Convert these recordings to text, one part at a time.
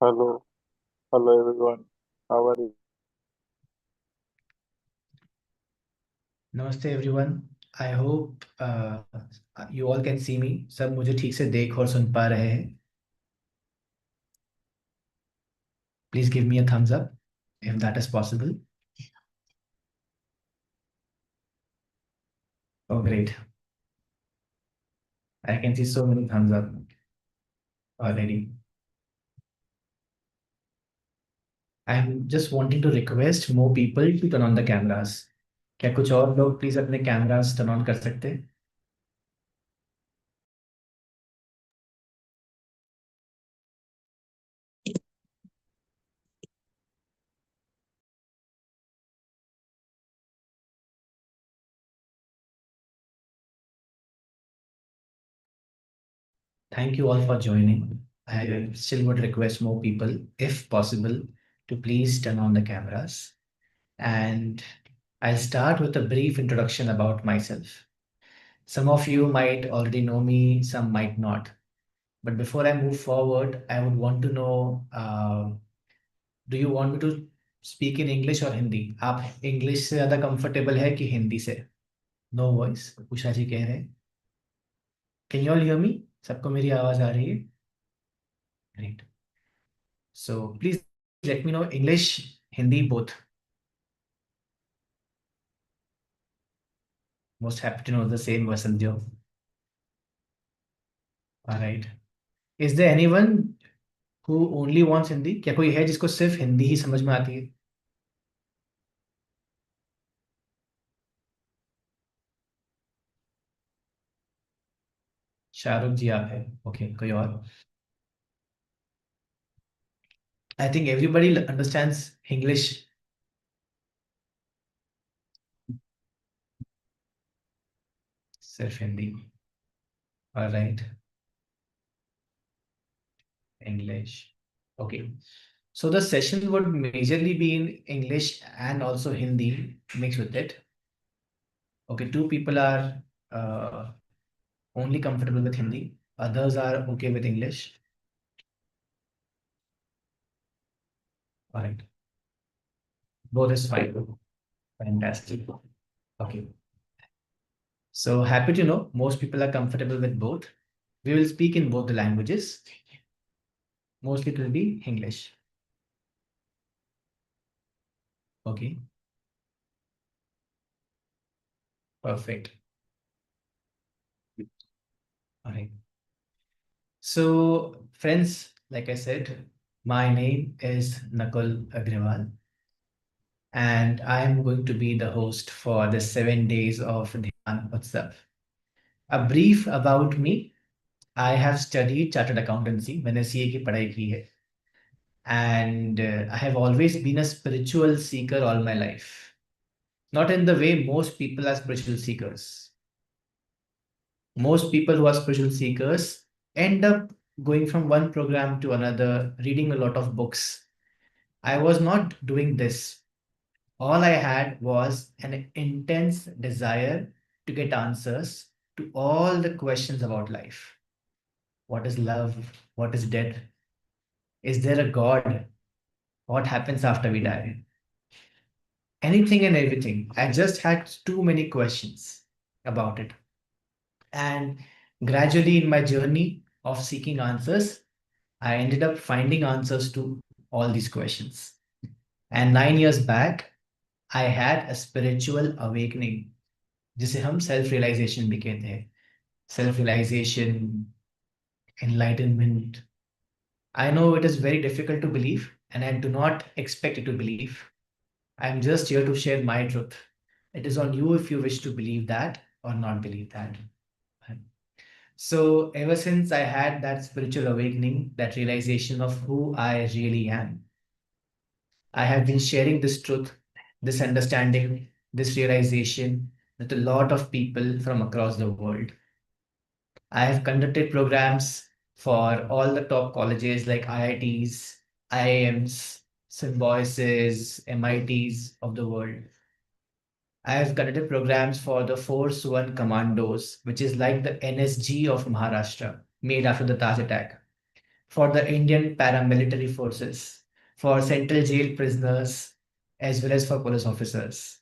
Hello, hello everyone. How are you? नमस्ते everyone. I hope you all can see me. सब मुझे ठीक से देख और सुन पा रहे हैं। Please give me a thumbs up if that is possible. Oh great, I can see so many thumbs up already. I am just wanting to request more people to turn on the cameras. क्या कुछ और लोग please अपने cameras turn on कर सकते हैं? Thank you all for joining. I still would request more people, if possible, to please turn on the cameras. And I'll start with a brief introduction about myself. Some of you might already know me, some might not. But before I move forward, I would want to know, do you want me to speak in English or Hindi? आप English से ज़्यादा comfortable है कि हिंदी से? No voice, Usha जी कह रहे हैं। Can you all hear me? सबको मेरी आवाज़ आ रही है? Great. So please let me know English, Hindi both. Most happy to know the same Vasanjo. All right. Is there anyone who only wants Hindi? क्या कोई है जिसको सिर्फ हिंदी ही समझ में आती है? शाहरुख जी आप है। ओके, कोई और? I think everybody understands English. सिर्फ Hindi. Alright, English. Okay, so the session would majorly be in English and also Hindi mixed with it. Okay, two people are uh, only comfortable with Hindi, others are okay with English. All right, both is fine. Fantastic. Okay, so happy to know most people are comfortable with both. We will speak in both the languages. Mostly it will be English. Okay, perfect. All right. So, friends, like I said, my name is Nakul Agrawal, and I am going to be the host for the 7 days of Dhyaan Utsav. A brief about me. I have studied chartered accountancy. मैंने CA की पढ़ाई की है. And I have always been a spiritual seeker all my life. Not in the way most people are spiritual seekers. Most people who are spiritual seekers end up going from one program to another, reading a lot of books. I was not doing this. All I had was an intense desire to get answers to all the questions about life. What is love? What is death? Is there a God? What happens after we die? Anything and everything. I just had too many questions about it. And gradually, in my journey of seeking answers, I ended up finding answers to all these questions. And 9 years back, I had a spiritual awakening, जिसे हम self realization भी कहते हैं. Self realization, enlightenment. I know it is very difficult to believe, and I do not expect you to believe. I'm just here to share my truth. It is on you if you wish to believe that or not believe that. So, ever since I had that spiritual awakening, that realization of who I really am, I have been sharing this truth, this understanding, this realization with a lot of people from across the world. I have conducted programs for all the top colleges like IITs, IIMs, Symbiosis, MITs of the world. I have conducted programs for the Force One Commandos, which is like the NSG of Maharashtra, made after the Taj attack. for the Indian paramilitary forces, for central jail prisoners, as well as for police officers.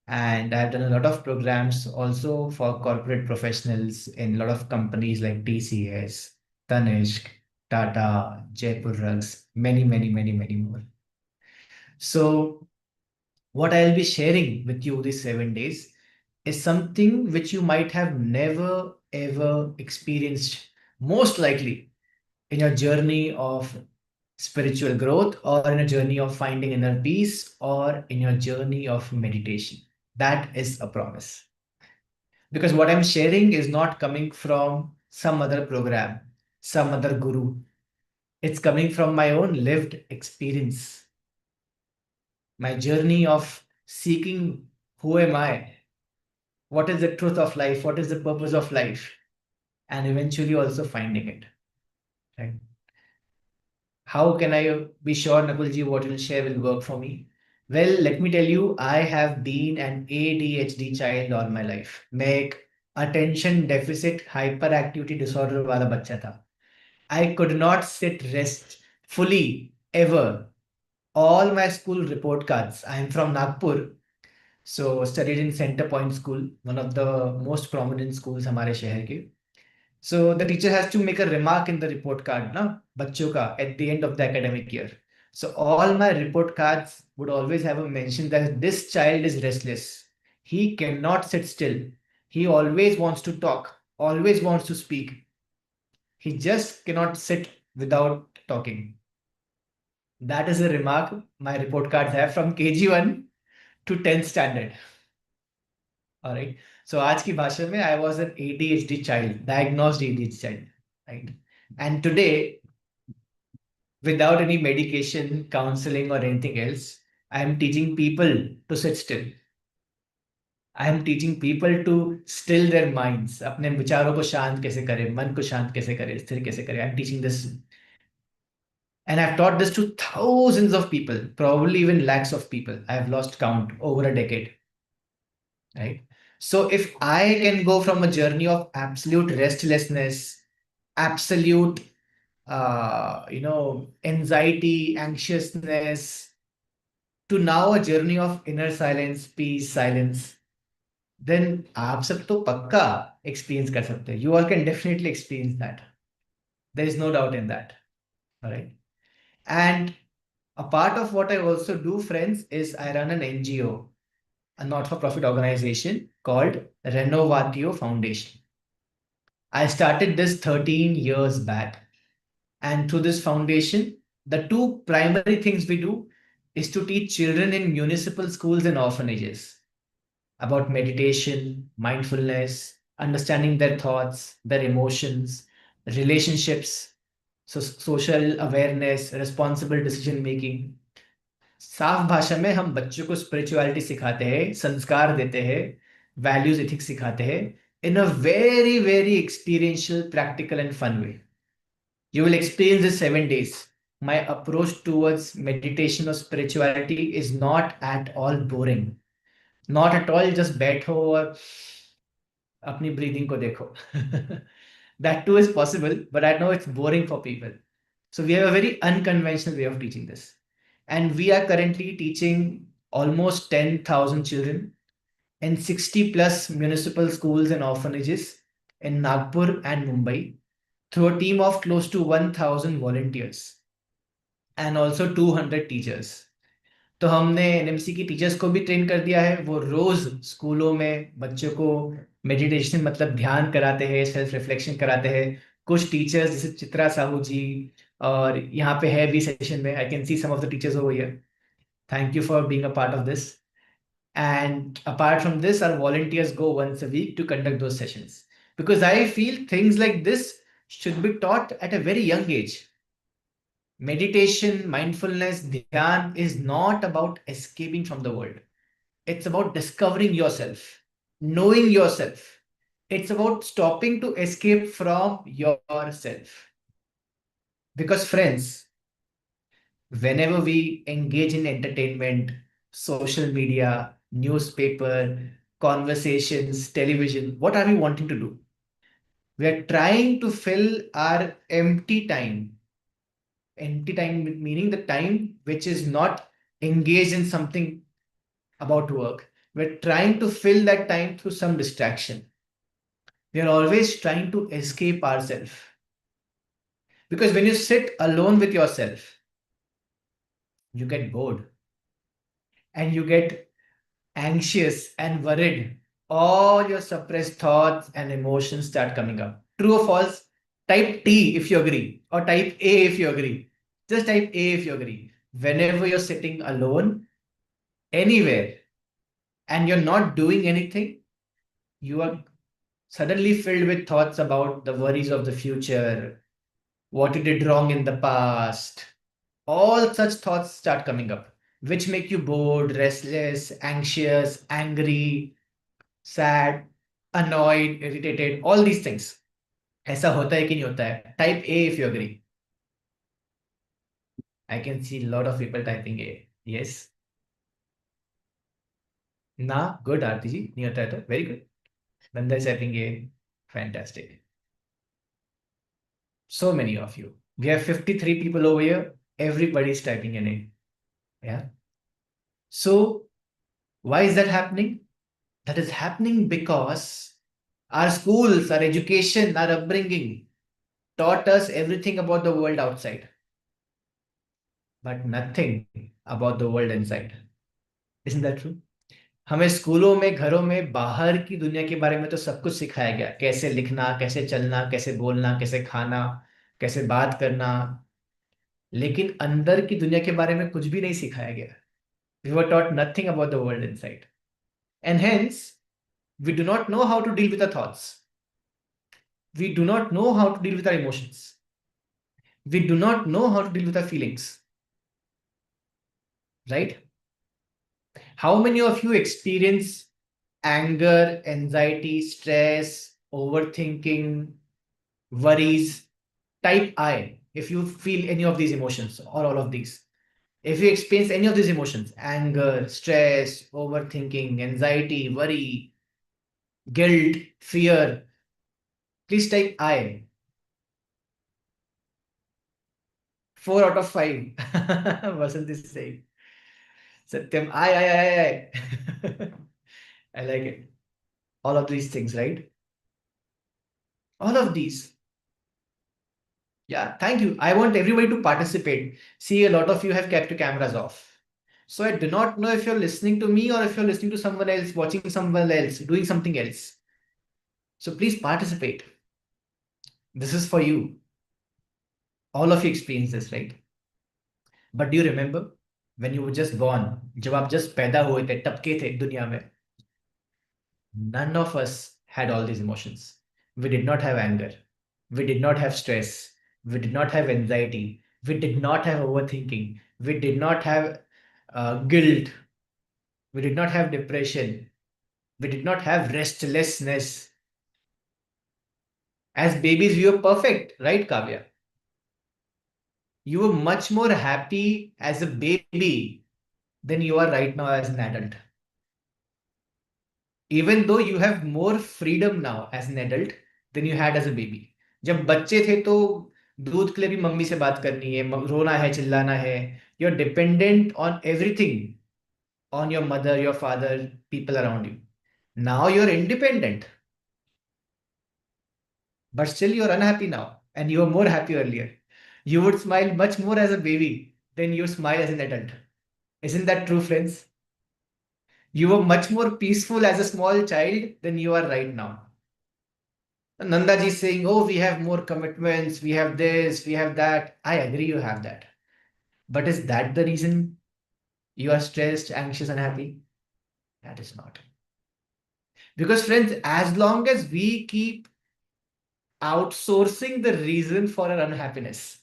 And I've done a lot of programs also for corporate professionals in a lot of companies like TCS, Tanishq, Tata, Jaipur Rugs, many, many, many, many more. So, what I'll be sharing with you these 7 days is something which you might have never ever experienced, most likely in your journey of spiritual growth, or in a journey of finding inner peace, or in your journey of meditation. That is a promise. Because what I'm sharing is not coming from some other program, some other guru. It's coming from my own lived experience, my journey of seeking who am I, what is the truth of life, what is the purpose of life, and eventually also finding it. Right? How can I be sure, Nakulji, what you'll share will work for me? Well, let me tell you, I have been an ADHD child all my life. मैं एक attention deficit hyperactivity disorder वाला बच्चा था. I could not sit rest fully ever. All my school report cards. I am from Nagpur, so studied in Center Point School, one of the most prominent schools हमारे शहर के. So the teacher has to make a remark in the report card, na, बच्चों का, at the end of the academic year. So all my report cards would always have a mention that this child is restless. He cannot sit still. He always wants to talk, always wants to speak. He just cannot sit without talking. That is a remark my report cards have from KG1 to 10th standard. All right. So आज की भाषा में I was an ADHD child, diagnosed ADHD child, right? And today, without any medication, counseling, or anything else, I am teaching people to sit still. I am teaching people to still their minds. अपने विचारों को शांत कैसे करें, मन को शांत कैसे करें, स्थिर कैसे करें. I'm teaching this, and I've taught this to thousands of people, probably even lakhs of people. I've lost count over a decade, right? So if I can go from a journey of absolute restlessness, absolute anxiety, anxiousness, to now a journey of inner silence, peace, silence, then आप सब तो पक्का experience कर सकते हैं. You all can definitely experience that. There is no doubt in that. All right. And a part of what I also do, friends, is I run an NGO, a not-for-profit organization called Renovatio Foundation. I started this 13 years back. And through this foundation, the two primary things we do is to teach children in municipal schools and orphanages about meditation, mindfulness, understanding their thoughts, their emotions, relationships, so social awareness, responsible decision making. साफ भाषा में हम बच्चों को spirituality सिखाते हैं, संस्कार देते हैं, वैल्यूज एथिक्स सिखाते हैं in a very, very experiential, practical, and fun way. You will experience this 7 days. My approach towards meditation or spirituality is not at all boring. Not at all just बैठो और अपनी breathing को देखो. That too is possible, but I know it's boring for people. So we have a very unconventional way of teaching this. And we are currently teaching almost 10,000 children in 60 plus municipal schools and orphanages in Nagpur and Mumbai through a team of close to 1,000 volunteers and also 200 teachers. तो हमने NMC की teachers को भी train कर दिया है. वो रोज स्कूलों में बच्चों को मेडिटेशन मतलब ध्यान कराते हैं, सेल्फ रिफ्लेक्शन कराते हैं. कुछ टीचर्स जैसे चित्रा साहू जी, और यहाँ पे है भी सेशन में. I can see some of the teachers over here. Thank you for being a part of this. And apart from this, our volunteers go once a week to conduct those sessions. Because I feel things like this should be taught at a very young age. Meditation, mindfulness, dhyan is not about escaping from the world. It's about discovering yourself, knowing yourself. It's about stopping to escape from yourself. Because, friends, whenever we engage in entertainment, social media, newspaper, conversations, television, what are we wanting to do? We are trying to fill our empty time Empty time meaning the time which is not engaged in something about work. We're trying to fill that time through some distraction. We are always trying to escape ourselves. Because when you sit alone with yourself, you get bored and you get anxious and worried. All your suppressed thoughts and emotions start coming up. True or false? Type T if you agree, or type A if you agree. Just type A if you agree. Whenever you're sitting alone, anywhere, and you're not doing anything, you are suddenly filled with thoughts about the worries of the future, what you did wrong in the past. All such thoughts start coming up, which make you bored, restless, anxious, angry, sad, annoyed, irritated, all these things. ऐसा होता है कि नहीं होता है? Type A if you agree. I can see a lot of people typing A. Yes. ना good आरती जी नहीं होता है तो very good. Nanda is typing A. Fantastic. So many of you. We have 53 people over here. Everybody is typing an A. Yeah. So why is that happening? That is happening because our schools, our education, our upbringing taught us everything about the world outside, but nothing about the world inside. Isn't that true? हमें स्कूलों में, घरों में, बाहर की दुनिया के बारे में तो सब कुछ सिखाया गया, कैसे लिखना, कैसे चलना, कैसे बोलना, कैसे खाना, कैसे बात करना, लेकिन अंदर की दुनिया के बारे में कुछ भी नहीं सिखाया गया. We were taught nothing about the world inside. And hence, we do not know how to deal with our thoughts. We do not know how to deal with our emotions. We do not know how to deal with our feelings. Right? How many of you experience anger, anxiety, stress, overthinking, worries? Type I if you feel any of these emotions or all of these. If you experience any of these emotions, anger, stress, overthinking, anxiety, worry, guilt, fear, please type I. 4 out of 5. Vasant is saying. Satyam, I. I like it. All of these things, right? All of these. Yeah, thank you. I want everybody to participate. See, a lot of you have kept your cameras off. So I do not know if you're listening to me or if you're listening to someone else, watching someone else, doing something else. So please participate. This is for you. All of you experience this, right? But do you remember when you were just born? जब आप just पैदा हुए थे, टपके थे दुनिया में. None of us had all these emotions. We did not have anger. We did not have stress. We did not have anxiety. We did not have overthinking. We did not have guilt. We did not have depression. We did not have restlessness. As babies, we were perfect, right, Kavya? You were much more happy as a baby than you are right now as an adult. Even though you have more freedom now as an adult than you had as a baby. जब बच्चे थे तो दूध के लिए भी mummy से बात करनी है, रोना है, चिल्लाना है. You're dependent on everything, on your mother, your father, people around you. Now you're independent, but still you're unhappy now, and you were more happy earlier. You would smile much more as a baby than you smile as an adult. Isn't that true, friends? You were much more peaceful as a small child than you are right now. Nanda ji is saying, oh, we have more commitments, we have this, we have that. I agree, you have that. But is that the reason you are stressed, anxious, and happy? That is not. Because, friends, as long as we keep outsourcing the reason for our unhappiness,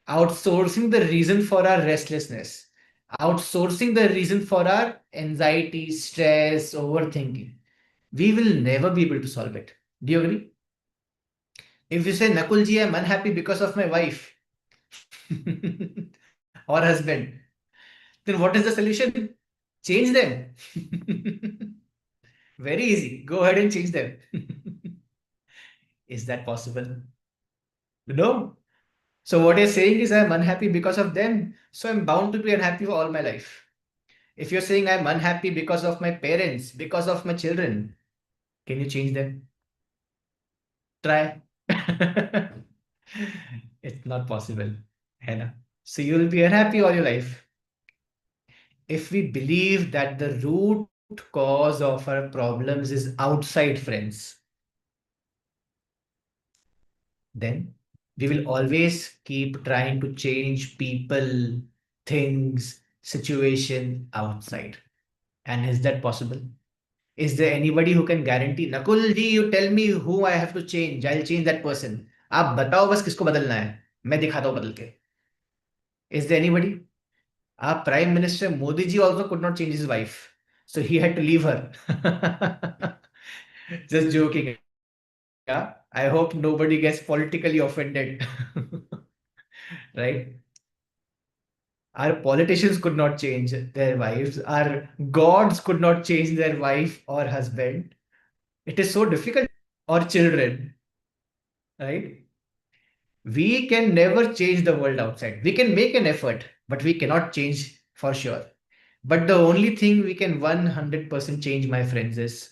outsourcing the reason for our restlessness, outsourcing the reason for our anxiety, stress, overthinking, we will never be able to solve it. Do you agree? If you say, Nakul ji, I'm unhappy because of my wife or husband, then what is the solution? Change them. Very easy. Go ahead and change them. Is that possible? No. So what you're saying is I'm unhappy because of them, so I'm bound to be unhappy for all my life. If you're saying I'm unhappy because of my parents, because of my children, can you change them? Try. It's not possible, है ना? So you'll be unhappy all your life. If we believe that the root cause of our problems is outside, friends, then we will always keep trying to change people, things, situation outside. And is that possible? Is there anybody who can guarantee, Nakul ji, you tell me who I have to change, I'll change that person. आप बताओ बस किसको बदलना है, मैं दिखाता हूँ बदल के. Is there anybody? Our Prime Minister Modi ji also could not change his wife, so he had to leave her. Just joking. Yeah, I hope nobody gets politically offended. Right? Our politicians could not change their wives. Our gods could not change their wife or husband. It is so difficult. Or children, right? We can never change the world outside. We can make an effort, but we cannot change for sure. But the only thing we can 100% change, my friends, is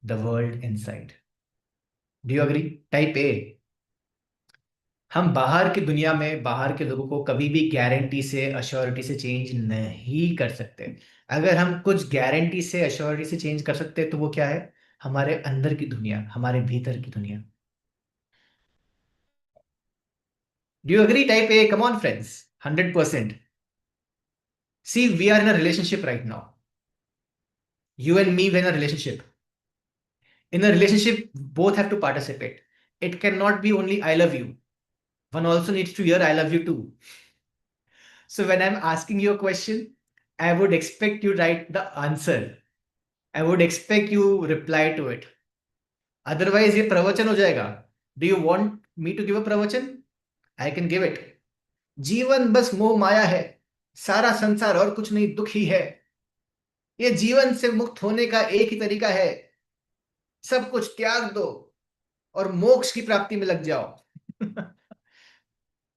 the world inside. Do you agree? Type A. हम बाहर की दुनिया में बाहर के लोगों को कभी भी गारंटी से अश्योरिटी से चेंज नहीं कर सकते. अगर हम कुछ गारंटी से अश्योरिटी से चेंज कर सकते हैं तो वो क्या है? हमारे अंदर की दुनिया, हमारे भीतर की दुनिया. Do you agree? Type A. Come on, friends. 100%. See, we are in a relationship right now. You and me, we're in a relationship. In a relationship, both have to participate. It cannot be only I love you. One also needs to hear I love you too. So when I'm asking you a question, I would expect you write the answer. I would expect you reply to it. Otherwise, ये प्रवचन हो जाएगा. Do you want me to give a प्रवचन? I can give it. जीवन बस मोह माया है. सारा संसार और कुछ नहीं, दुख ही है. ये जीवन से मुक्त होने का एक ही तरीका है. सब कुछ त्याग दो और मोक्ष की प्राप्ति में लग जाओ.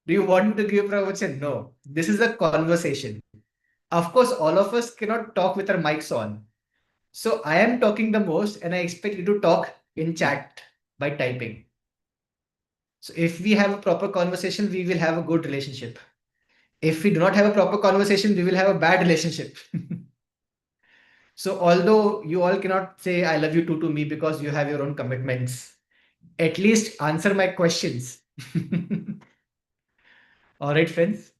Do you want me to give a pravachan? No. This is a conversation. Of course, all of us cannot talk with our mics on. So I am talking the most and I expect you to talk in chat by typing. So if we have a proper conversation, we will have a good relationship. If we do not have a proper conversation, we will have a bad relationship. So although you all cannot say I love you too to me because you have your own commitments, at least answer my questions. All right, friends.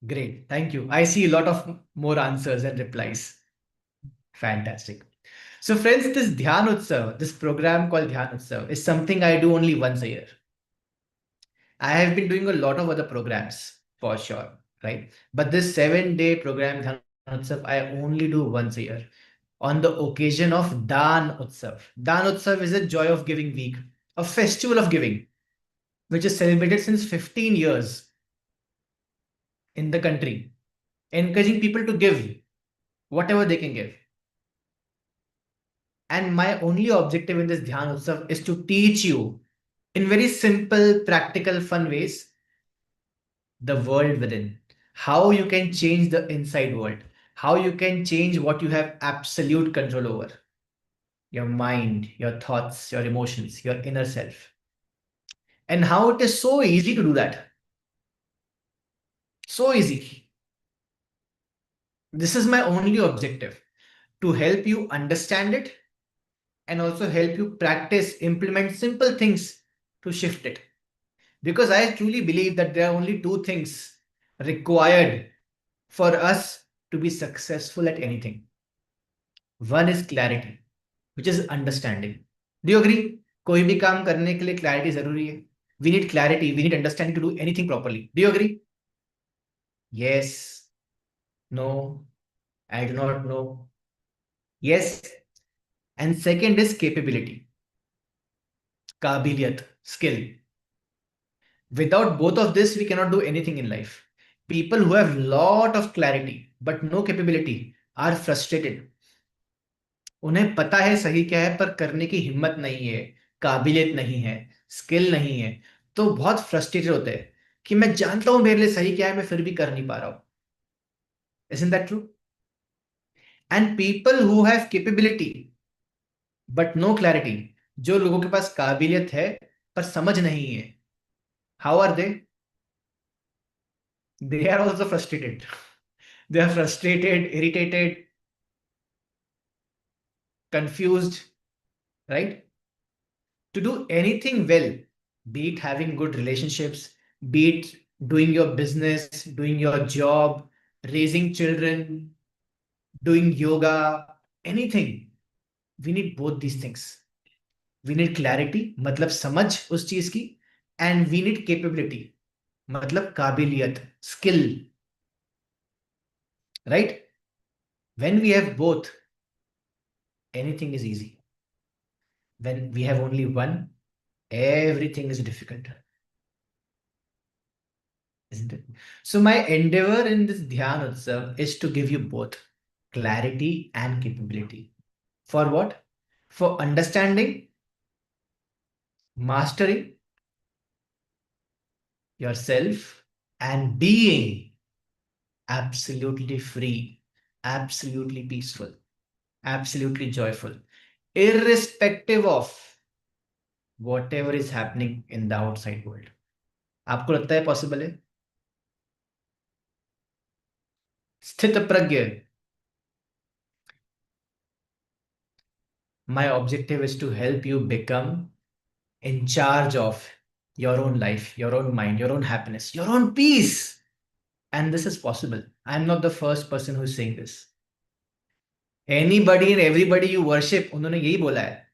Great. Thank you. I see a lot of more answers and replies. Fantastic. So, friends, this Dhyaan Utsav, this program called Dhyaan Utsav, is something I do only once a year. I have been doing a lot of other programs for sure, right? But this 7 day program, Dhyaan Utsav, I only do once a year on the occasion of Daan Utsav. Daan Utsav is a joy of giving week, a festival of giving, which is celebrated since 15 years in the country, encouraging people to give whatever they can give. And my only objective in this Dhyan Utsav is to teach you in very simple, practical, fun ways the world within. How you can change the inside world. How you can change what you have absolute control over. Your mind, your thoughts, your emotions, your inner self. And how it is so easy to do that. So easy. This is my only objective, to help you understand it and also help you practice, implement simple things to shift it. Because I truly believe that there are only two things required for us to be successful at anything. One is clarity, which is understanding. Do you agree? कोई भी काम करने के लिए clarity जरूरी है. We need clarity, we need understanding to do anything properly. Do you agree? Yes, no, I do not know. Yes. And second is capability, kabiliyat, skill. Without both of this, we cannot do anything in life. People who have lot of clarity but no capability are frustrated. उन्हें पता है सही क्या है पर करने की हिम्मत नहीं है, काबिलियत नहीं है. स्किल नहीं है, तो बहुत फ्रस्ट्रेटेड होते हैं कि मैं जानता हूं मेरे लिए सही क्या है, मैं फिर भी कर नहीं पा रहा हूं. Isn't that true? And people who have capability but no clarity, जो लोगों के पास काबिलियत है पर समझ नहीं है, how are they are also frustrated. They are frustrated, irritated, confused, right? To do anything well, be it having good relationships, be it doing your business, doing your job, raising children, doing yoga, anything, we need both these things. We need clarity, मतलब समझ उस चीज की, and we need capability, मतलब काबिलियत, skill, right? When we have both, anything is easy. When we have only one, everything is difficult, isn't it? So my endeavor in this Dhyan Utsav is to give you both clarity and capability. For what? For understanding, mastering yourself, and being absolutely free, absolutely peaceful, absolutely joyful, irrespective of whatever is happening in the outside world. आपको लगता है possible है? स्थित प्रज्ञ. My objective is to help you become in charge of your own life, your own mind, your own happiness, your own peace. And this is possible. I'm not the first person who's saying this. Anybody and everybody you worship, उन्होंने यही बोला है.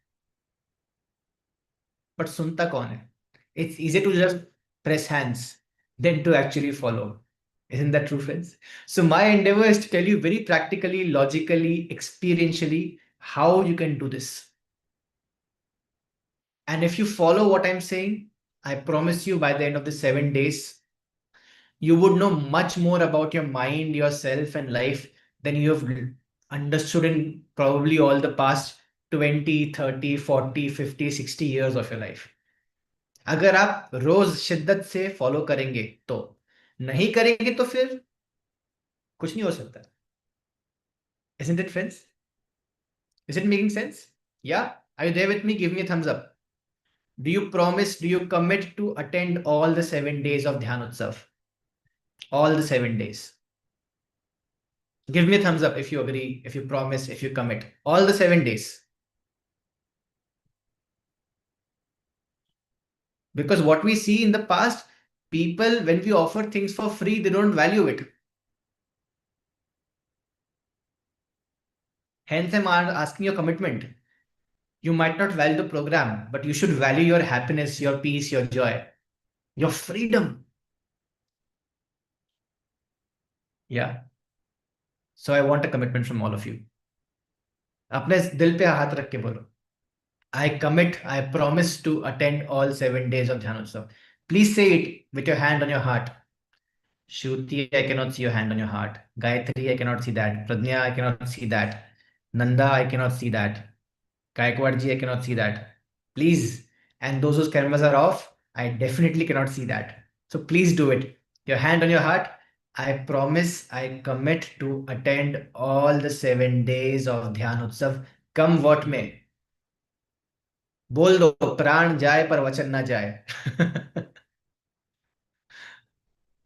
But सुनता कौन है? It's easy to just press hands than to actually follow. Isn't that true, friends? So my endeavor is to tell you very practically, logically, experientially how you can do this. And if you follow what I'm saying, I promise you by the end of the 7 days, you would know much more about your mind, yourself, and life than you have understood in probably all the past 20, 30, 40, 50, 60 years of your life. अगर आप रोज शिद्दत से follow करेंगे तो, नहीं करेंगे तो फिर कुछ नहीं हो सकता. Isn't it, friends? Is it making sense? Yeah? Are you there with me? Give me a thumbs up. Do you promise, do you commit to attend all the 7 days of Dhyan Utsav? All the 7 days. Give me a thumbs up if you agree, if you promise, if you commit. All the 7 days. Because what we see in the past, people, when we offer things for free, they don't value it. Hence, I'm asking your commitment. You might not value the program, but you should value your happiness, your peace, your joy, your freedom. Yeah. So I want a commitment from all of you. अपने दिल पे हाथ रख के बोलो. I commit, I promise to attend all 7 days of Dhyan Utsav. Please say it with your hand on your heart. Shruti, I cannot see your hand on your heart. Gayatri, I cannot see that. Pradnya, I cannot see that. Nanda, I cannot see that. Gaikwad I cannot see that. Please. And those whose cameras are off, I definitely cannot see that. So please do it. Your hand on your heart. I promise, I commit to attend all the 7 days of Dhyan Utsav. Come what may. बोल दो प्राण जाए पर वचन ना जाए.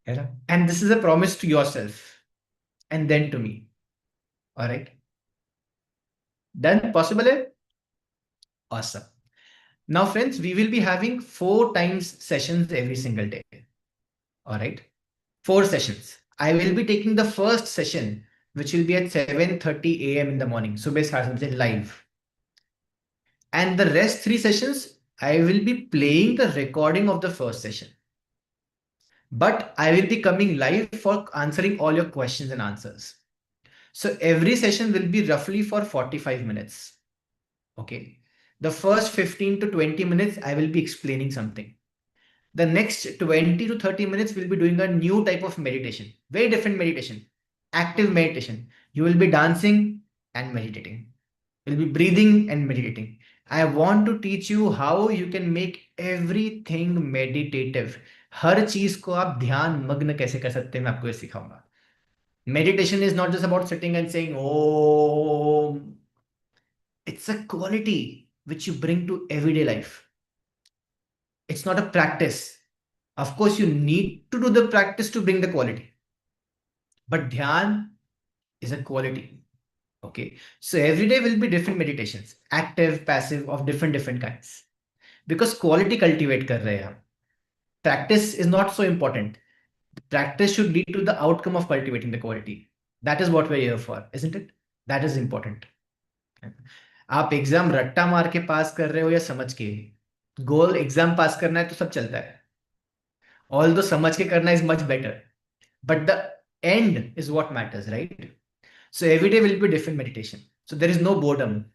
है ना? And this is a promise to yourself and then to me. All right. Done? Possible? Awesome. Now, friends, we will be having 4 times sessions every single day. All right. 4 sessions. I will be taking the first session, which will be at 7:30 a.m. in the morning. Subah 7 baje live. And the rest 3 sessions, I will be playing the recording of the first session. But I will be coming live for answering all your questions and answers. So every session will be roughly for 45 minutes. Okay. The first 15 to 20 minutes, I will be explaining something. The next 20 to 30 minutes, we'll be doing a new type of meditation, very different meditation, active meditation. You will be dancing and meditating. You'll be breathing and meditating. I want to teach you how you can make everything meditative. हर चीज को आप ध्यान मग्न कैसे कर सकते हैं मैं आपको ये सिखाऊंगा. Meditation is not just about sitting and saying oh, it's a quality which you bring to everyday life. It's not a practice. Of course, you need to do the practice to bring the quality, but dhyan is a quality. Okay, so every day will be different meditations, active, passive, of different kinds. Because quality cultivate kar rahe hain hum. Practice is not so important. Practice should lead to the outcome of cultivating the quality. That is what we're here for, isn't it? That is important. आप exam रट्टा मार के पास कर रहे हो या समझ के, गोल एग्जाम पास करना है तो सब चलता है. ऑल दो समझ के करना is much better, but the end is what matters, right? So every day will be different meditation, so there is no boredom.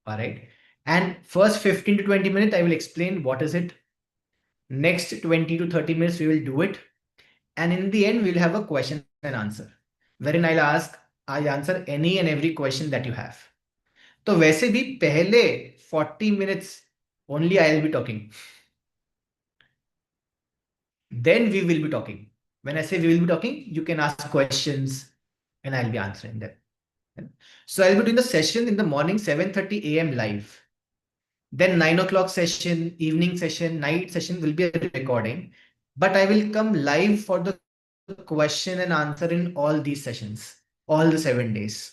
All right, and first 15 to 20 minutes I will explain what is it. Next 20 to 30 minutes we will do it, and in the end we'll have a question and answer wherein I'll answer any and every question that you have. तो वैसे भी पहले 40 minutes only I'll be talking, then we will be talking. When I say we will be talking, you can ask questions and I'll be answering them. So I'll be doing the session in the morning 7:30 a.m. live. Then 9 o'clock session, evening session, night session will be a recording. But I will come live for the question and answer in all these sessions, all the 7 days.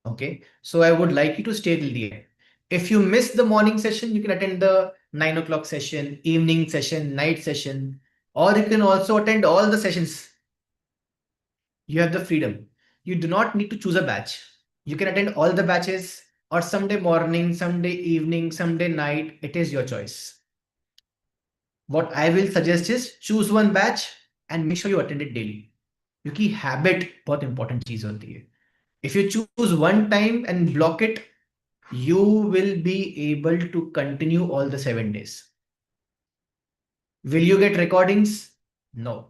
Okay. So I would like you to stay till the end. If you miss the morning session, you can attend the 9 o'clock session, evening session, night session, or you can also attend all the sessions. You have the freedom. You do not need to choose a batch. You can attend all the batches, or someday morning, someday evening, someday night. It is your choice. What I will suggest is choose one batch and make sure you attend it daily. क्योंकि habit बहुत important चीज होती है. If you choose one time and block it, you will be able to continue all the 7 days. Will you get recordings? No.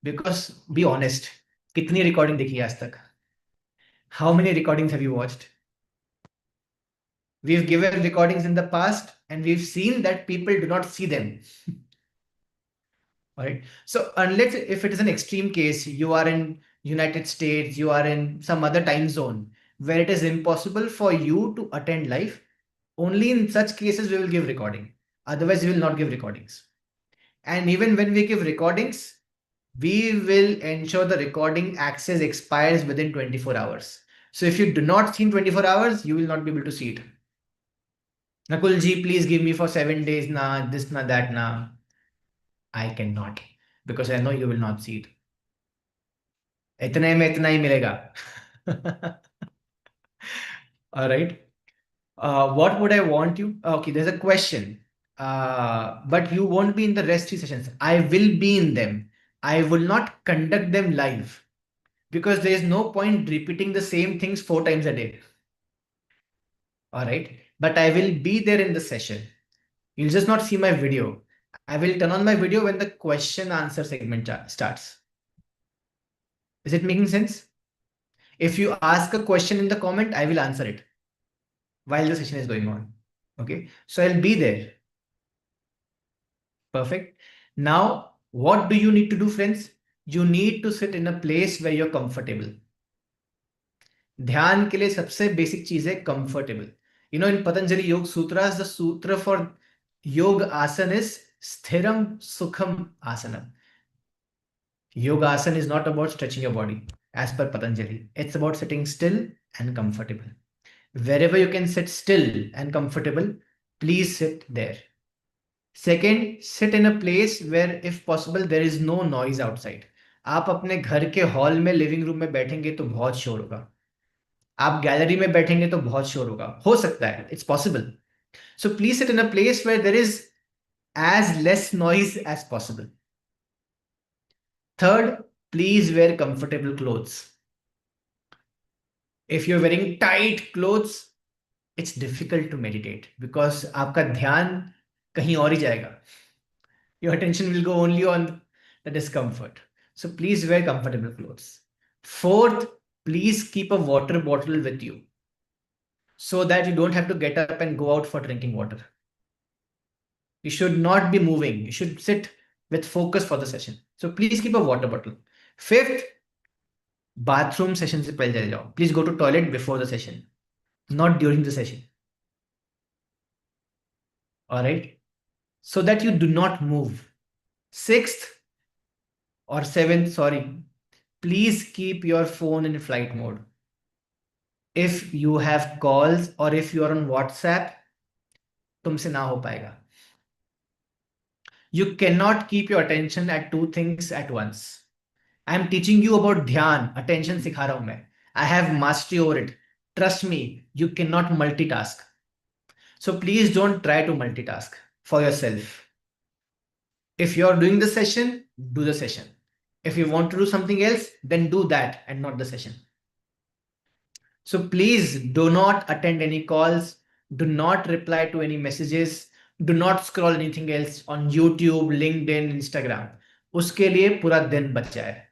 Because be honest, कितनी recording देखी है आज तक? How many recordings have you watched? We've given recordings in the past and we've seen that people do not see them. All right. So unless if it is an extreme case, you are in United States, you are in some other time zone where it is impossible for you to attend live, only in such cases we will give recording. Otherwise, we will not give recordings. And even when we give recordings, we will ensure the recording access expires within 24 hours. So if you do not see in 24 hours, you will not be able to see it. Nakul ji, please give me for 7 days, na, this, na, that, na. I cannot, because I know you will not see it. इतने में इतना ही मिलेगा. All right. What would I want you? Okay, there's a question. But you won't be in the rest 3 sessions. I will be in them. I will not conduct them live because there is no point repeating the same things 4 times a day. All right. But I will be there in the session. You'll just not see my video. I will turn on my video when the question answer segment starts. Is it making sense? If you ask a question in the comment, I will answer it while the session is going on. Okay. So I'll be there. Perfect. Now, what do you need to do, friends? You need to sit in a place where you're comfortable. ध्यान के लिए सबसे basic चीज है comfortable. You know, in Patanjali Yoga Sutras, the sutra for yoga asana is sthiram sukham asanam. Yoga asana is not about stretching your body as per Patanjali. It's about sitting still and comfortable. Wherever you can sit still and comfortable, please sit there. Second, sit in a place where if possible there is no noise outside. आप अपने घर के hall में living room में बैठेंगे तो बहुत शोर होगा. आप गैलरी में बैठेंगे तो बहुत शोर होगा. हो सकता है, it's possible. So please sit in a place where there is as less noise as possible. Third, please wear comfortable clothes. If you're wearing tight clothes, it's difficult to meditate because आपका ध्यान कहीं और ही जाएगा. Your attention will go only on the discomfort. So please wear comfortable clothes. Fourth, please keep a water bottle with you. so that you don't have to get up and go out for drinking water. You should not be moving. You should sit with focus for the session. So please keep a water bottle. Fifth, bathroom session से पहले चले जाओ. Please go to toilet before the session, not during the session. All right. So that you do not move. Sixth or seventh, sorry, please keep your phone in flight mode. If you have calls or if you are on WhatsApp, तुमसे ना हो पाएगा. You cannot keep your attention at two things at once. I am teaching you about ध्यान, attention सिखा रहा हूं मैं. I have mastery over it. Trust me, you cannot multitask. So please don't try to multitask for yourself. If you're doing the session, do the session. If you want to do something else, then do that and not the session. So please do not attend any calls, do not reply to any messages, do not scroll anything else on YouTube, LinkedIn, Instagram. उसके लिए पूरा दिन बचा है.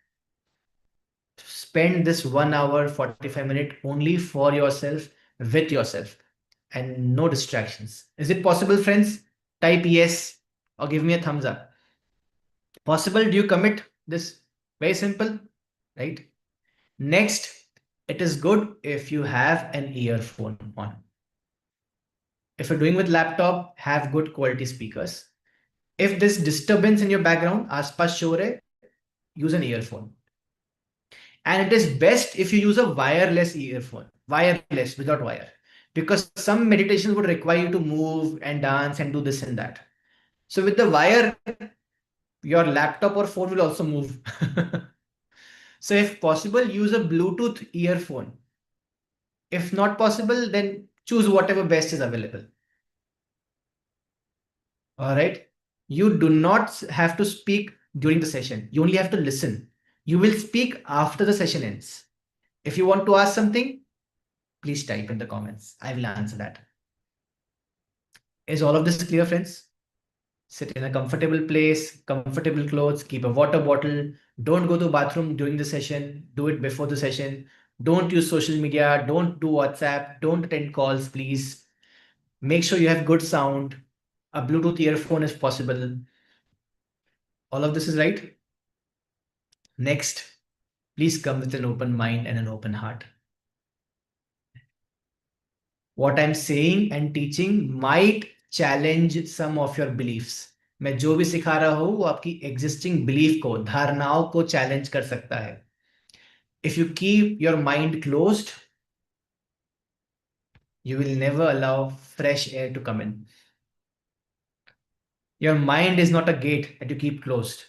Spend this 1 hour, 45 minutes only for yourself, with yourself, and no distractions. Is it possible, friends? Type yes or give me a thumbs up. Possible? Do you commit this? Very simple, right? Next, it is good if you have an earphone on. If you're doing with laptop, have good quality speakers. If this disturbance in your background, आसपास शोर है, use an earphone. And it is best if you use a wireless earphone, wireless without wire, because some meditations would require you to move and dance and do this and that. So with the wire, your laptop or phone will also move. So if possible, use a Bluetooth earphone. If not possible, then choose whatever best is available. All right. You do not have to speak during the session. You only have to listen. You will speak after the session ends. If you want to ask something, please type in the comments. I will answer that. Is all of this clear, friends? Sit in a comfortable place, comfortable clothes, keep a water bottle. Don't go to bathroom during the session. Do it before the session. Don't use social media. Don't do WhatsApp. Don't attend calls, please. Make sure you have good sound. A Bluetooth earphone is possible. All of this is right. Next, please come with an open mind and an open heart. What I'm saying and teaching might challenge some of your beliefs. मैं जो भी सिखा रहा हूं वो आपकी existing belief को, धारणाओं को challenge कर सकता है. If you keep your mind closed, you will never allow fresh air to come in. Your mind is not a gate that you keep closed.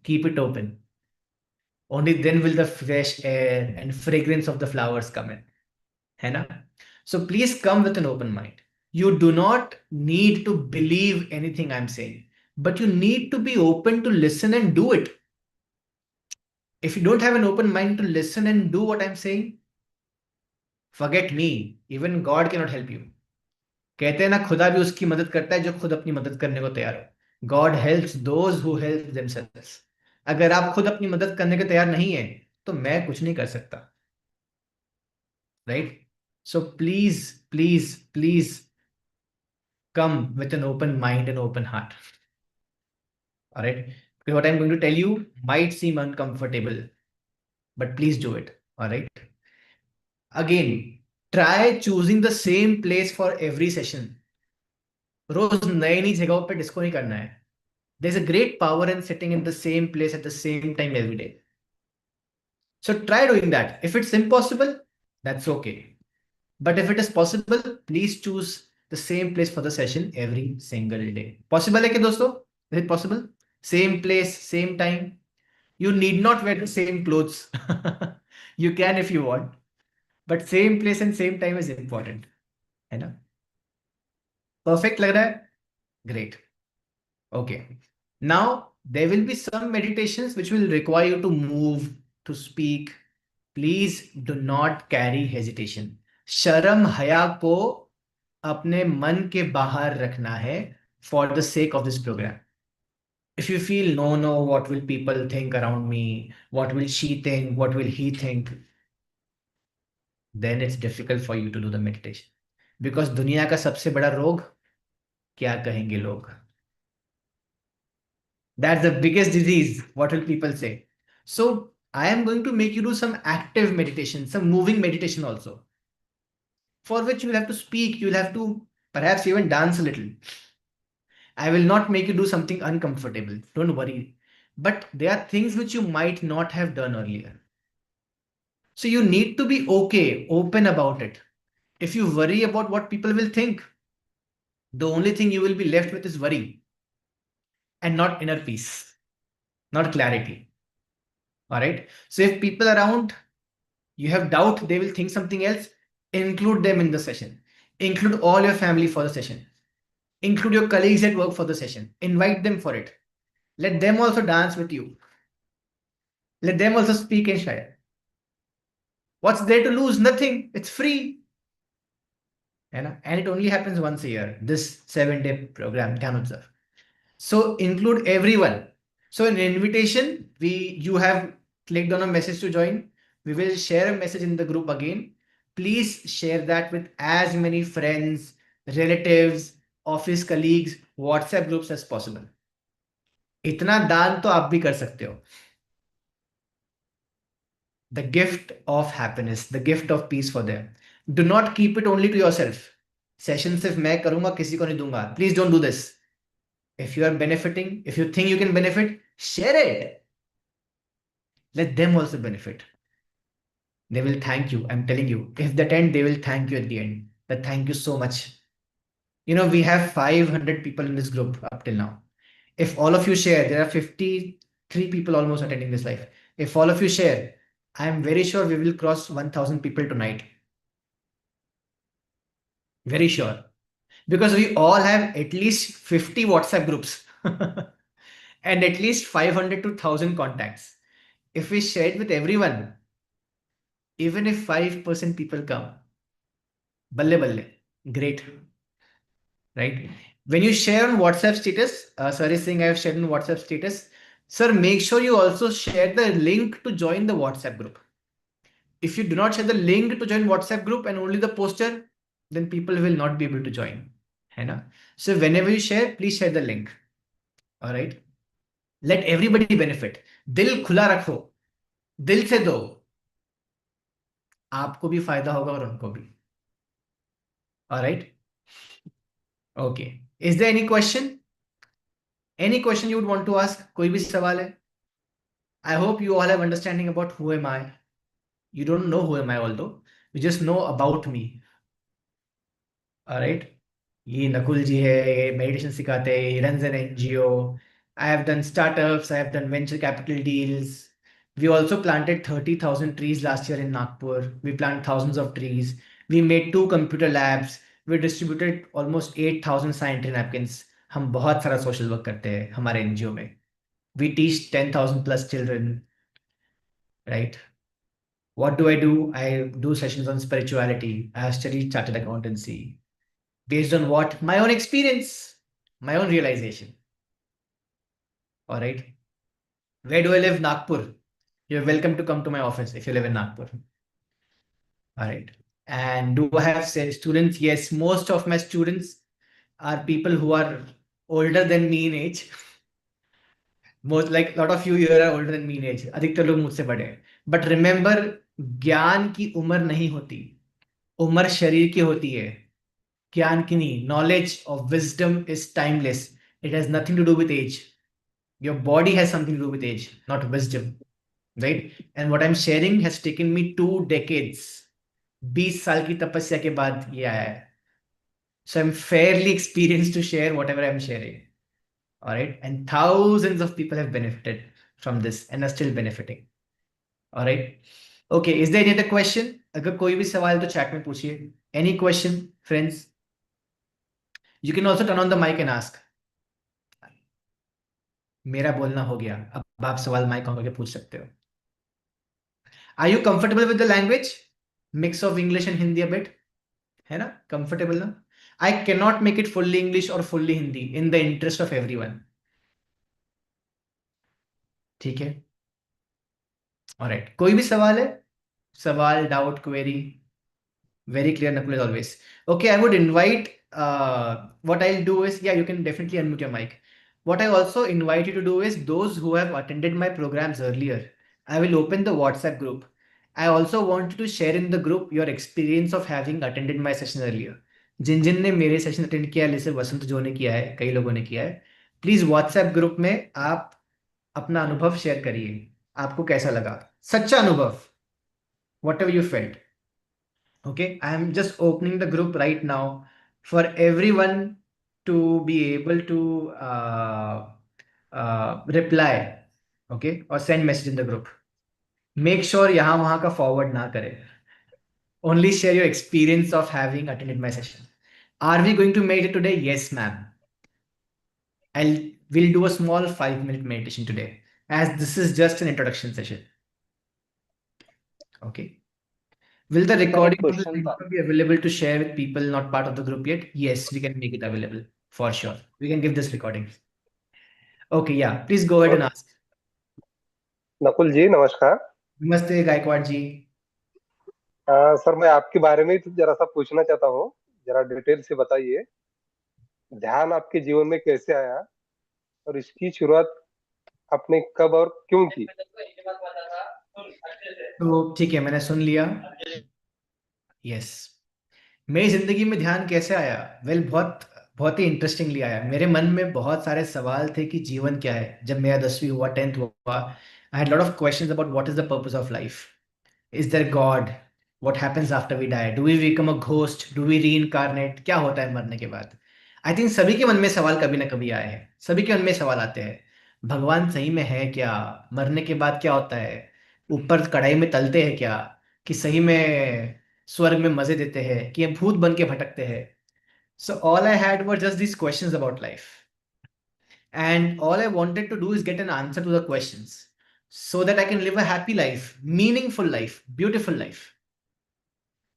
Keep it open. Only then will the fresh air and fragrance of the flowers come in. है ना? So please come with an open mind. You do not need to believe anything I'm saying, but you need to be open to listen and do it. If you don't have an open mind to listen and do what I'm saying, forget me. Even God cannot help you. कहते हैं ना, खुदा भी उसकी मदद करता है जो खुद अपनी मदद करने को तैयार हो. God helps those who help themselves. अगर आप खुद अपनी मदद करने के तैयार नहीं है तो मैं कुछ नहीं कर सकता. Right? So please come with an open mind and open heart. All right. Because what I'm going to tell you might seem uncomfortable, but please do it. All right. Again, try choosing the same place for every session. रोज नई नई जगहों पे disco नहीं करना है. There's a great power in sitting in the same place at the same time every day. So try doing that. If it's impossible, that's okay. But if it is possible, please choose the same place for the session every single day. Possible है क्या दोस्तों? Is it possible? Same place, same time. You need not wear the same clothes. You can if you want. But same place and same time is important. है ना? Perfect लग रहा है? Great. Okay. Now, there will be some meditations which will require you to move, to speak. Please do not carry hesitation. शर्म हया को अपने मन के बाहर रखना है for the sake of this program. If you feel, no, what will people think around me? What will she think? What will he think? then it's difficult for you to do the meditation. Because दुनिया का सबसे बड़ा रोग क्या कहेंगे लोग? That's the biggest disease. What will people say? So I am going to make you do some active meditation, some moving meditation also, for which you will have to speak, you will have to perhaps even dance a little. I will not make you do something uncomfortable. Don't worry. But there are things which you might not have done earlier. So you need to be okay, open about it. If you worry about what people will think, the only thing you will be left with is worry and not inner peace, not clarity. All right. So if people around you have doubt, they will think something else, include them in the session. Include all your family for the session. Include your colleagues at work for the session. Invite them for it. Let them also dance with you. Let them also speak and share. What's there to lose? Nothing. It's free. And it only happens once a year, this 7-day program, Dhyaan Utsav. So include everyone. So in invitation, you have clicked on a message to join. We will share a message in the group again. Please share that with as many friends, relatives, office colleagues, WhatsApp groups as possible. इतना दान तो आप भी कर सकते हो. The gift of happiness, the gift of peace for them. Do not keep it only to yourself. Session सिर्फ मैं करूंगा किसी को नहीं दूंगा. Please don't do this. If you are benefiting, if you think you can benefit, share it. Let them also benefit. They will thank you. I'm telling you. If they attend, they will thank you at the end. But thank you so much. We have 500 people in this group up till now. If all of you share, there are 53 people almost attending this live. If all of you share, I am very sure we will cross 1,000 people tonight. Very sure. Because we all have at least 50 WhatsApp groups and at least 500 to 1,000 contacts. If we share it with everyone, even if 5% people come, balle balle, great, right? When you share on WhatsApp status, sir is saying I have shared on WhatsApp status. Sir, make sure you also share the link to join the WhatsApp group. If you do not share the link to join WhatsApp group and only the poster, then people will not be able to join. है ना? So whenever you share, please share the link. All right. Let everybody benefit. दिल खुला रखो. दिल से दो. आपको भी फायदा होगा और उनको भी. All right. Okay. Is there any question? Any question you would want to ask? कोई भी सवाल है? I hope you all have understanding about who am I. You don't know who am I, although you just know about me. All right. ये नकुल जी है, ये meditation सिखाते हैं, he runs an NGO. I have done startups, I have done venture capital deals. We also planted 30,000 trees last year in Nagpur. We planted thousands of trees. We made 2 computer labs. We distributed almost 8,000 sanitary napkins. हम बहुत सारा social work करते हैं हमारे NGO में. We teach 10,000 plus children, right? What do I do? I do sessions on spirituality. I have studied chartered accountancy. Based on what? My own experience, my own realization. All right. Where do I live? Nagpur. You're welcome to come to my office if you live in Nagpur. All right. And do I have students? Yes, most of my students are people who are older than me in age. Most like a lot of you here are older than me in age. अधिकतर लोग मुझसे बड़े हैं. But remember, ज्ञान की उम्र नहीं होती. उम्र शरीर की होती है. ज्ञान की नहीं. Knowledge of wisdom is timeless. It has nothing to do with age. Your body has something to do with age, not wisdom, right? And what I'm sharing has taken me 2 decades. 20 साल की तपस्या के बाद ये आया है. So I'm fairly experienced to share whatever I'm sharing. All right. And thousands of people have benefited from this and are still benefiting. All right. Okay. Is there any other question? अगर कोई भी सवाल तो chat में पूछिए. Any question, friends? You can also turn on the mic and ask. मेरा बोलना हो गया. अब आप सवाल माइक ऑन करके पूछ सकते हो. Are you comfortable with the language? Mix of English and Hindi a bit? है ना? Comfortable ना? I cannot make it fully English or fully Hindi in the interest of everyone. ठीक है? Alright. कोई भी सवाल है? सवाल, doubt, query? Very clear, Nakul, as always. Okay, I would invite, what I'll do is, yeah, you can definitely unmute your mic. What I also invite you to do is those who have attended my programs earlier, I will open the WhatsApp group. I also want you to share in the group your experience of having attended my session earlier. जिन जिन ने मेरे session attend किया है, जैसे वसंत जो ने किया है, कई लोगों ने किया है, प्लीज व्हाट्सएप ग्रुप में आप अपना अनुभव शेयर करिए। आपको कैसा लगा, सच्चा अनुभव, what ever you felt. Okay, I am just opening the group right now for everyone to be able to reply, okay, or send message in the group. Make sure यहाँ वहाँ का forward ना करें. Only share your experience of having attended my session. Are we going to meditate today? Yes, ma'am. We'll do a small 5-minute meditation today, as this is just an introduction session. Okay. Will the sir एक recording of this question था। video be available to share with people not part of the group yet? Yes, we can make it available for sure. We can give this recording. Okay, yeah. Please go ahead and और ask. Nakul जी नमस्कार। Namaste, Gaikwad ji. Sir मैं आपके बारे में ही जरा सा पूछना चाहता हूँ, जरा डिटेल से बताइए। ध्यान आपके जीवन में कैसे आया और इसकी शुरुआत आपने कब और क्यों की? तो ठीक है, मैंने सुन लिया। यस, मेरी जिंदगी में ध्यान कैसे आया? वेल, बहुत बहुत ही इंटरेस्टिंगली आया। मेरे मन में बहुत सारे सवाल थे कि जीवन क्या है। जब मेरा 10वीं हुआ, 10th हुआ, I had lot of questions about what is the purpose of life. Is there God? What happens after we die? Do we become a ghost? Do we reincarnate? क्या होता है मरने के बाद? आई थिंक सभी के मन में सवाल कभी ना कभी आए हैं। सभी के मन में सवाल आते हैं, भगवान सही में है क्या? मरने के बाद क्या होता है? ऊपर कढ़ाई में तलते हैं क्या? कि सही में स्वर्ग में मजे देते हैं, कि हम भूत बन के भटकते हैं? So all I had were just these questions about life, and all I wanted to do is get an answer to the questions so that I can live a happy life, meaningful life, beautiful life.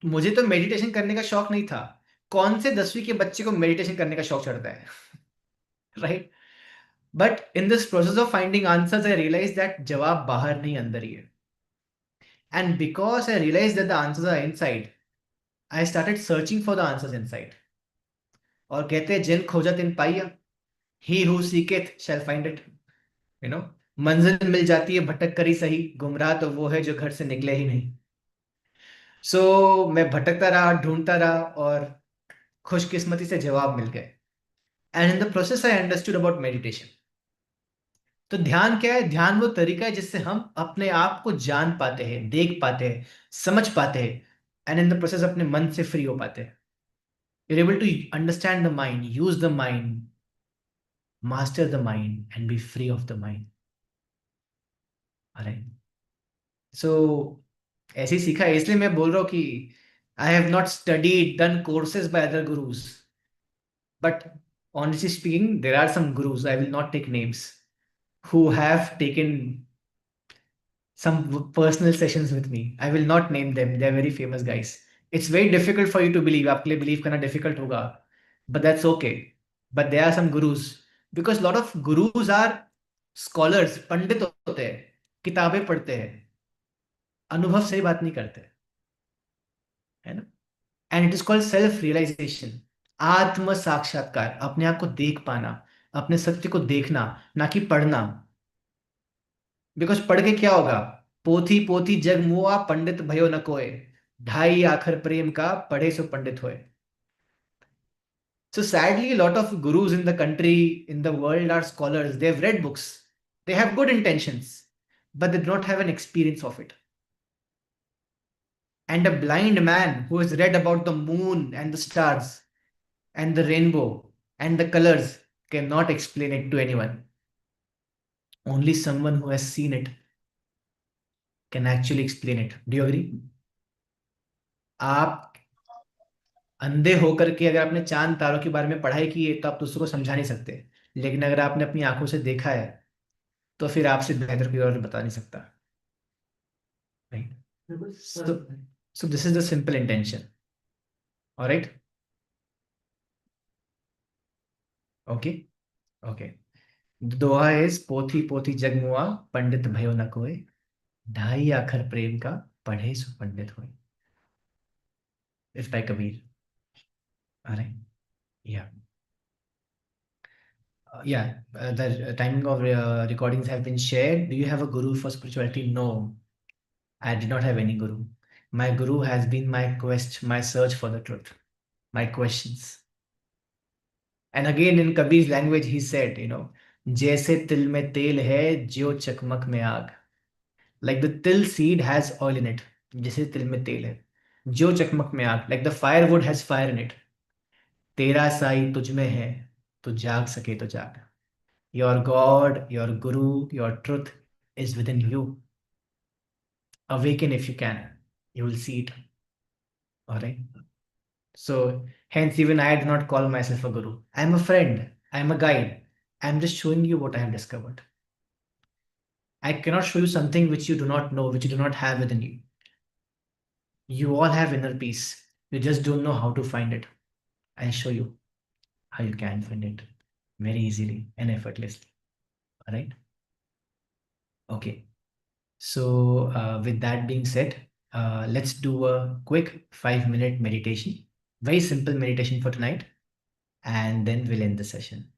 मुझे तो meditation करने का शौक नहीं था। कौन से 10वीं के बच्चे को मेडिटेशन करने का शौक चढ़ता है? Right, but in this process of finding answers I realise that जवाब बाहर नहीं, अंदर ही है। And because I realise that the answers are inside, I started searching for the answers inside. और कहते हैं जिन खोजा तिन पाइया, he who seeketh shall find it. You know, मंजिल मिल जाती है भटक कर ही सही, गुमराह तो वो है जो घर से निकले ही नहीं। मैं भटकता रहा, ढूंढता रहा, और खुशकिस्मती से जवाब मिल गए। And in the process I understood about meditation. तो ध्यान क्या है? ध्यान वो तरीका है जिससे हम अपने आप को जान पाते हैं, देख पाते हैं, समझ पाते हैं, एंड इन द प्रोसेस अपने मन से फ्री हो पाते हैं। You're able to understand the mind, use the mind, master the mind, and be free of the mind. So ऐसे ही सीखा है, इसलिए मैं बोल रहा हूँ कि I have not studied, done courses by other gurus, but honestly speaking, there are some gurus, I will not take names, who have taken some personal sessions with me. I will not name them. They're very famous guys. It's very difficult for you to believe. आपके लिए believe करना difficult होगा, but that's okay. But there are some gurus, because lot of gurus are scholars, पंडित होते हैं, किताबें पढ़ते हैं, अनुभव से बात नहीं करते, है ना? And it is called self realisation, आत्म साक्षात्कार, अपने आप को देख पाना, अपने सत्य को देखना, ना कि पढ़ना। बिकॉज पढ़ के क्या होगा? पोथी पोथी जग मुआ, पंडित भयो न कोय, ढाई आखर प्रेम का, पढ़े सो पंडित होए। So sadly, a lot of gurus in the country, in the world, are scholars. They've read books, they have good intentions, but they do not have an experience of it. And a blind man who has read about the moon and the stars and the rainbow and the colors cannot explain it to anyone. Only someone who has seen it can actually explain it. Do you agree? आप अंधे होकर के अगर आपने चांद तारों के बारे में पढ़ाई की है तो आप दूसरों को समझा नहीं सकते, लेकिन अगर आपने अपनी आंखों से देखा है तो फिर आपसे बेहतर कोई और बता नहीं सकता। Right, so this is the simple intention. Alright, okay, okay. Doha is पोथी पोथी जगमुआ, पंडित भयो न कोय, ढाई आखर प्रेम का, पढ़े सो पंडित होए। It's by Kabir. All right. Yeah. The timing of recordings have been shared. Do you have a guru for spirituality? No, I did not have any guru. My guru has been my quest, my search for the truth, my questions. And again, in Kabir's language, he said, जैसे तिल में तेल है, ज्यो चकमक में आग. Like the till seed has oil in it. जैसे तिल में तेल है. ज्यो चकमक में आग. Like the firewood has fire in it. तेरा साई तुझ में है, तो जाग सके तो जाग. Your God, your Guru, your truth is within you. Awaken if you can. You will see it. All right. So, hence, even I do not call myself a guru. I am a friend. I am a guide. I am just showing you what I have discovered. I cannot show you something which you do not know, which you do not have within you. You all have inner peace. You just don't know how to find it. I'll show you how you can find it very easily and effortlessly. All right. Okay. So, with that being said, let's do a quick 5-minute meditation. Very simple meditation for tonight, and then we'll end the session.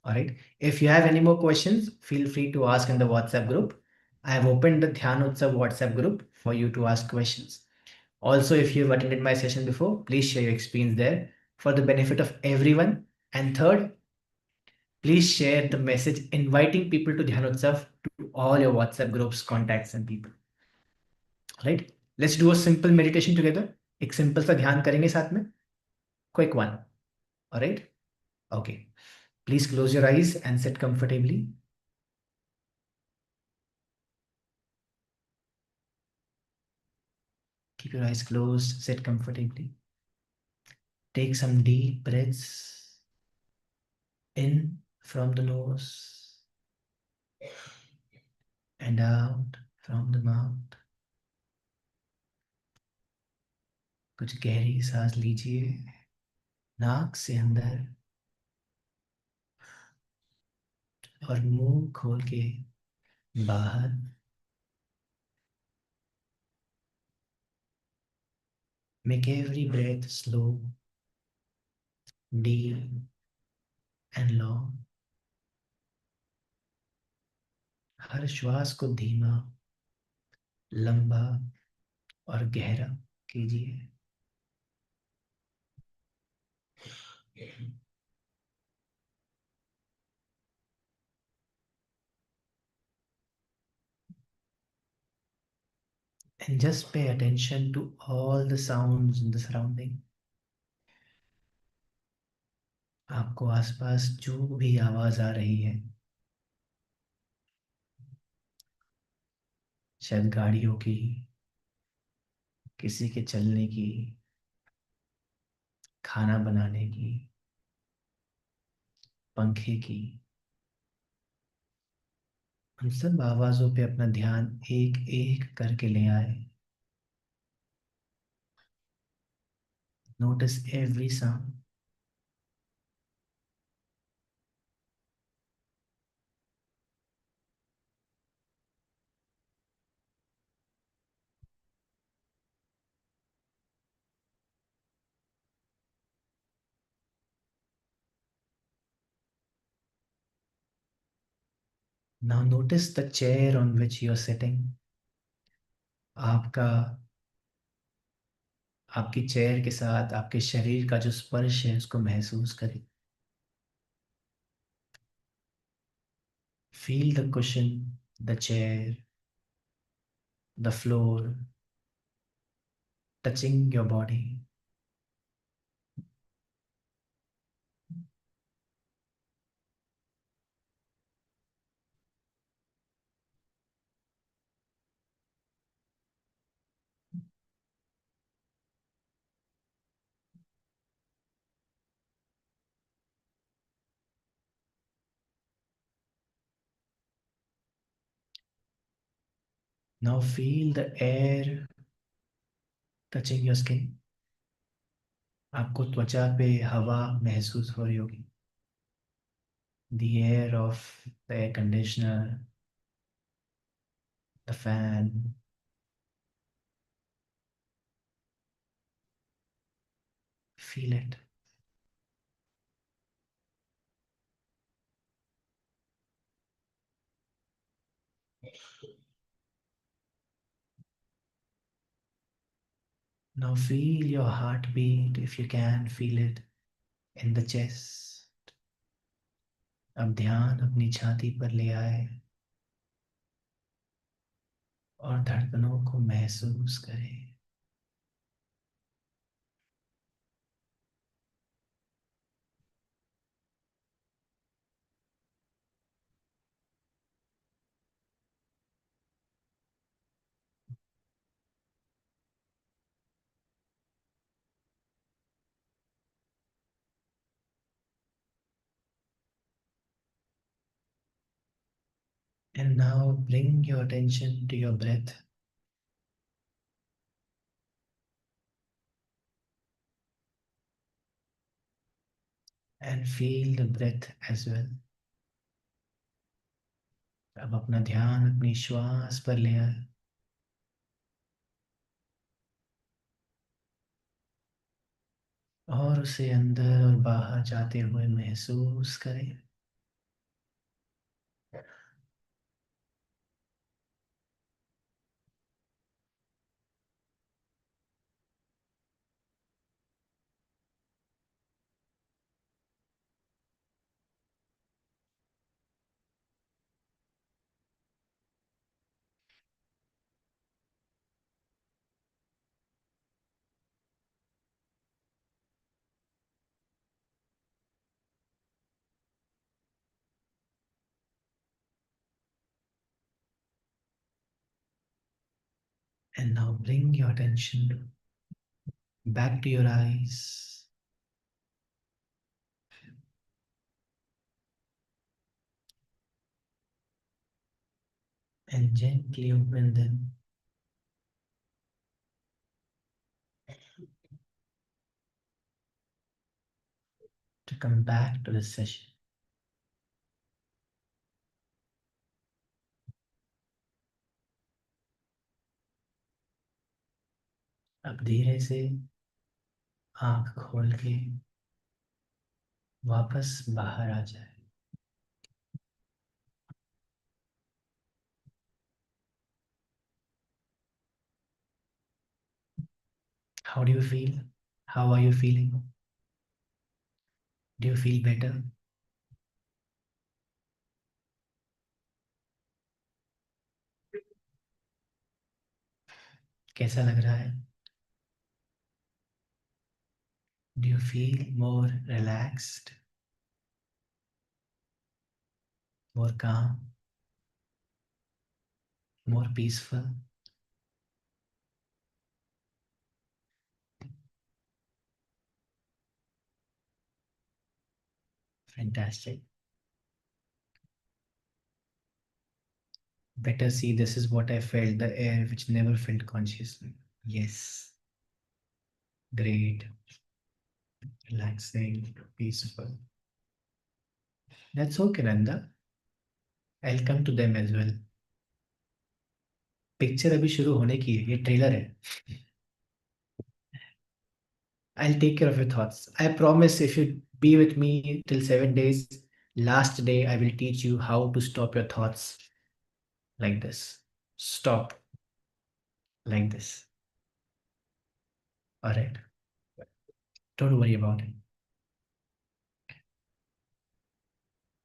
All right. If you have any more questions, feel free to ask in the WhatsApp group. I have opened the Dhyaan Utsav WhatsApp group for you to ask questions. Also, if you've attended my session before, please share your experience there for the benefit of everyone. And third, please share the message inviting people to Dhyaan Utsav to all your WhatsApp groups, contacts, and people. Right? Let's do a simple meditation together. एक simple सा ध्यान करेंगे साथ में. Quick one. All right? Okay. Please close your eyes and sit comfortably. Keep your eyes closed, sit comfortably. Take some deep breaths in from the nose and out from the mouth. कुछ गहरी सांस लीजिए नाक से अंदर और मुंह खोल के बाहर. Make every breath slow, deep, and long. हर श्वास को धीमा, लंबा और गहरा कीजिए. And just pay attention to all the sounds in the surrounding. आपको आसपास जो भी आवाज आ रही है, शायद गाड़ियों की, किसी के चलने की, खाना बनाने की, पंखे की, उन सब आवाजों पे अपना ध्यान एक एक करके ले आए. Notice every sound. Now notice the chair on which you are sitting. आपका आपकी चेयर के साथ आपके शरीर का जो स्पर्श है उसको महसूस करें. Feel the cushion, the chair, the floor touching your body. Now feel the air touching your skin. आपको त्वचा पे हवा महसूस हो रही होगी. The air of the air conditioner, the fan. Feel it. Now feel your heartbeat if you can feel it in the chest. अब ध्यान अपनी छाती पर ले आए और धड़कनों को महसूस करें. And now bring your attention to your breath and feel the breath as well. अब अपना ध्यान अपनी श्वास पर ले आए और उसे अंदर और बाहर जाते हुए महसूस करें. And now bring your attention back to your eyes and gently open them to come back to the session. अब धीरे से आंख खोल के वापस बाहर आ जाए. How do you feel? How are you feeling? Do you feel better? कैसा लग रहा है? Do you feel more relaxed, more calm, more peaceful? Fantastic. Better see, this is what I felt, the air which never felt consciously. Yes. Great. Relaxing, peaceful. That's okay, Nanda. I'll come to them as well. Picture अभी शुरू होने की है, ये trailer है. I'll take care of your thoughts. I promise if you be with me till 7 days, last day I will teach you how to stop your thoughts like this. Stop like this. All right. Don't worry about it.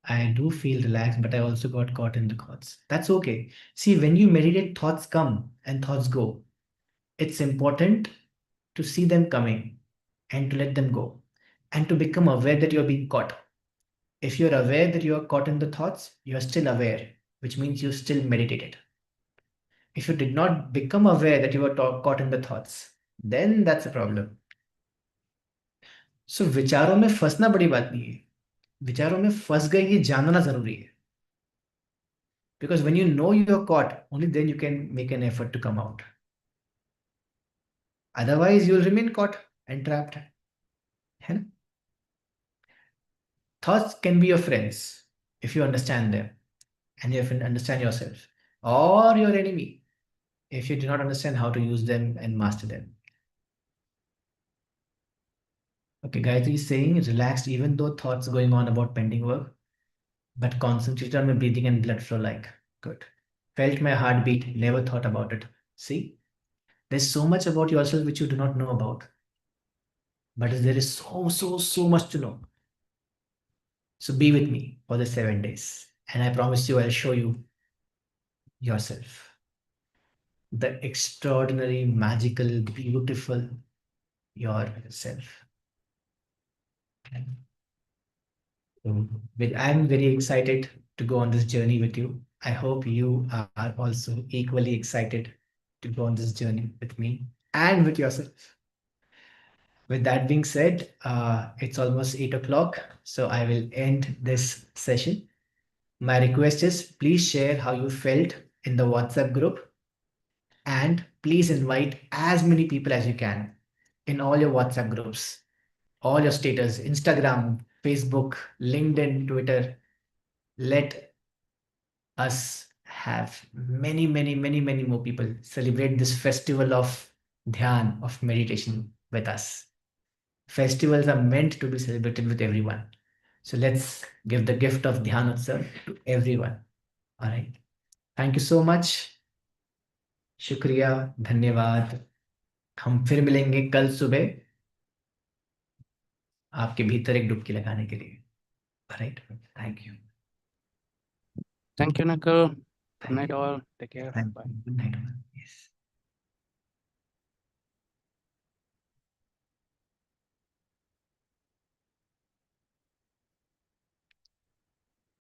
I do feel relaxed, but I also got caught in the thoughts. That's okay. See, when you meditate, thoughts come and thoughts go. It's important to see them coming and to let them go and to become aware that you're being caught. If you're aware that you are caught in the thoughts, you're still aware, which means you still meditated. If you did not become aware that you were caught in the thoughts, then that's a problem. So विचारों में फंसना बड़ी बात नहीं है. विचारों में फंस गए ये जानना जरूरी है. Because when you know you're caught, only then you can make an effort to come out. Otherwise, you'll remain caught and trapped. है ना? Thoughts can be your friends if you understand them and you understand yourself, or your enemy if you do not understand how to use them and master them. Okay, Gayatri is saying relaxed even though thoughts going on about pending work, but concentrated on my breathing and blood flow like good. Felt my heartbeat, never thought about it. See, there's so much about yourself which you do not know about, but there is so much to know. So be with me for the 7 days, and I promise you I'll show you yourself. The extraordinary, magical, beautiful yourself. I'm very excited to go on this journey with you. I hope you are also equally excited to go on this journey with me and with yourself. With that being said, it's almost 8 o'clock, so I will end this session. My request is please share how you felt in the WhatsApp group and please invite as many people as you can in all your WhatsApp groups, all your status, Instagram, Facebook, LinkedIn, Twitter. Let us have many more people celebrate this festival of Dhyan, of meditation with us. Festivals are meant to be celebrated with everyone. So let's give the gift of Dhyan Utsav to everyone. All right. Thank you so much. शुक्रिया, धन्यवाद. हम फिर मिलेंगे कल सुबह आपके भीतर एक डुबकी लगाने के लिए. Right. Thank you. Thank you, Nakul. Good Thank night, you. all. Take care. Thank Bye. you. Good night.